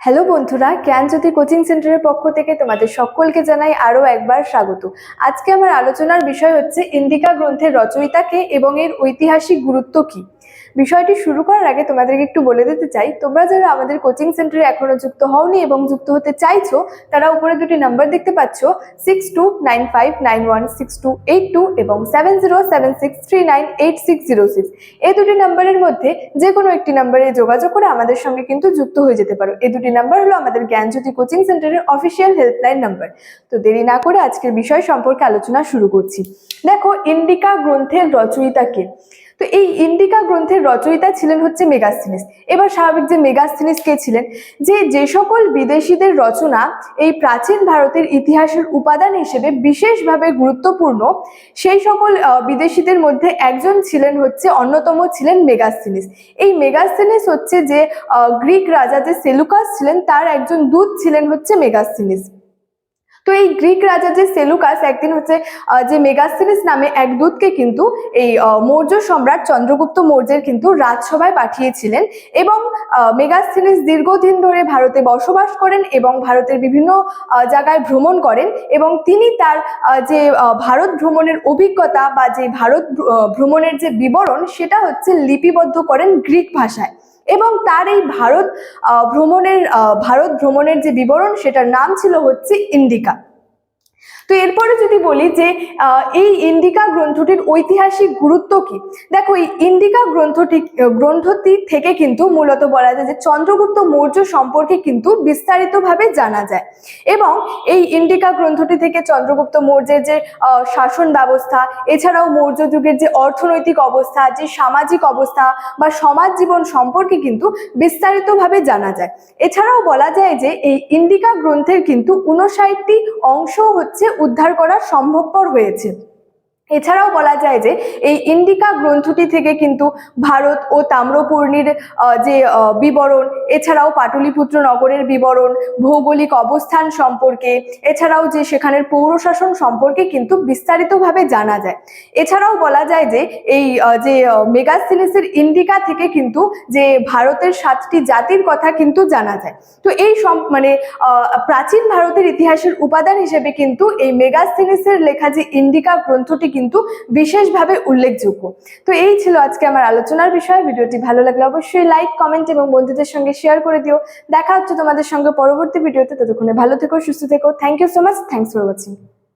Hello বন্ধুরা, জ্ঞানজ্যোতি coaching সেন্টারের পক্ষ থেকে তোমাদের সকলকে জানাই আরো একবার স্বাগত। আজকে আমার আলোচনার বিষয় হচ্ছে ইন্ডিকা গ্রন্থের রচয়িতা কে এবং এর ঐতিহাসিক গুরুত্ব কি। বিষয়টি শুরু করার আগে তোমাদেরকে একটু বলে দিতে চাই, তোমরা যারা আমাদের কোচিং সেন্টারে এখনো যুক্ত হওনি এবং যুক্ত হতে চাইছো তারা উপরে দুটি নাম্বার দেখতে পাচ্ছ 6295916282 এবং 7076398606। এই দুটি নাম্বারের মধ্যে যে কোনো একটি নাম্বারে যোগাযোগ করে আমাদের সঙ্গে কিন্তু যুক্ত হয়ে যেতে পারো। এই দুটি নাম্বার হলো আমাদের জ্ঞানজ্যোতি কোচিং সেন্টারের অফিসিয়াল হেল্পলাইন নাম্বার। তো দেরি না করে আজকের বিষয় সম্পর্কে আলোচনা শুরু করছি। দেখো, ইন্ডিকা গ্রন্থের রচয়িতা কে। তো এই ইন্ডিকা গ্রন্থের রচয়িতা ছিলেন হচ্ছে মেগাস্থিনিস। এবার স্বাভাবিক যে মেগাস্থিনিস কে ছিলেন, যে সকল বিদেশিদের রচনা এই প্রাচীন ভারতের ইতিহাসের উপাদান হিসেবে বিশেষভাবে গুরুত্বপূর্ণ, সেই সকল বিদেশিদের মধ্যে একজন ছিলেন হচ্ছে, অন্যতম ছিলেন মেগাস্থিনিস। এই মেগাস্থিনিস হচ্ছে যে গ্রিক রাজা যে সেলুকাস ছিলেন তার একজন দূত ছিলেন হচ্ছে মেগাস্থিনিস। তো এই গ্রিক রাজা যে সেলুকাস একদিন হচ্ছে যে মেগাস্থিনিস নামে এক দূতকে কিন্তু এই মৌর্য সম্রাট চন্দ্রগুপ্ত মৌর্যের কিন্তু রাজসভায় পাঠিয়েছিলেন এবং মেগাস্থিনিস দীর্ঘদিন ধরে ভারতে বসবাস করেন এবং ভারতের বিভিন্ন জায়গায় ভ্রমণ করেন এবং তিনি তার যে ভারত ভ্রমণের অভিজ্ঞতা বা যে ভারত ভ্রমণের যে বিবরণ সেটা হচ্ছে লিপিবদ্ধ করেন গ্রিক ভাষায় এবং তার এই ভারত ভ্রমণের যে বিবরণ সেটার নাম ছিল হচ্ছে ইন্ডিকা। তো এরপরে যদি বলি যে এই ইন্ডিকা গ্রন্থটির ঐতিহাসিক গুরুত্ব কি। দেখো, এই ইন্ডিকা গ্রন্থটি থেকে কিন্তু মূলত বলা যায় যে চন্দ্রগুপ্ত মৌর্য সম্পর্কে কিন্তু বিস্তারিতভাবে জানা যায় এবং এই ইন্ডিকা গ্রন্থটি থেকে চন্দ্রগুপ্ত মৌর্যের যে শাসন ব্যবস্থা, এছাড়াও মৌর্য যুগের যে অর্থনৈতিক অবস্থা, যে সামাজিক অবস্থা বা সমাজ জীবন সম্পর্কে কিন্তু বিস্তারিতভাবে জানা যায়। এছাড়াও বলা যায় যে এই ইন্ডিকা গ্রন্থের কিন্তু 59টি অংশ হচ্ছে উদ্ধার করা সম্ভবপর হয়েছে। এছাড়াও বলা যায় যে এই ইন্ডিকা গ্রন্থটি থেকে কিন্তু ভারত ও তাম্রপর্ণীর যে বিবরণ, এছাড়াও পাটলিপুত্র নগরের বিবরণ, ভৌগোলিক অবস্থান সম্পর্কে, এছাড়াও যে সেখানের পৌরশাসন সম্পর্কে কিন্তু বিস্তারিতভাবে জানা যায়। এছাড়াও বলা যায় যে এই যে মেগাস্থিনিসের ইন্ডিকা থেকে কিন্তু যে ভারতের 7টি জাতির কথা কিন্তু জানা যায়। তো এই প্রাচীন ভারতের ইতিহাসের উপাদান হিসেবে কিন্তু এই মেগাস্থিনিসের লেখা যে ইন্ডিকা গ্রন্থটি কিন্তু বিশেষভাবে উল্লেখযোগ্য। তো এই ছিল আজকে আমার আলোচনার বিষয়। ভিডিওটি ভালো লাগলে অবশ্যই লাইক, কমেন্ট এবং বন্ধুদের সঙ্গে শেয়ার করে দিও। দেখা হচ্ছে তোমাদের সঙ্গে পরবর্তী ভিডিওতে। ততক্ষণে ভালো থেকো, সুস্থ থেকো। Thank you so much. Thanks for watching.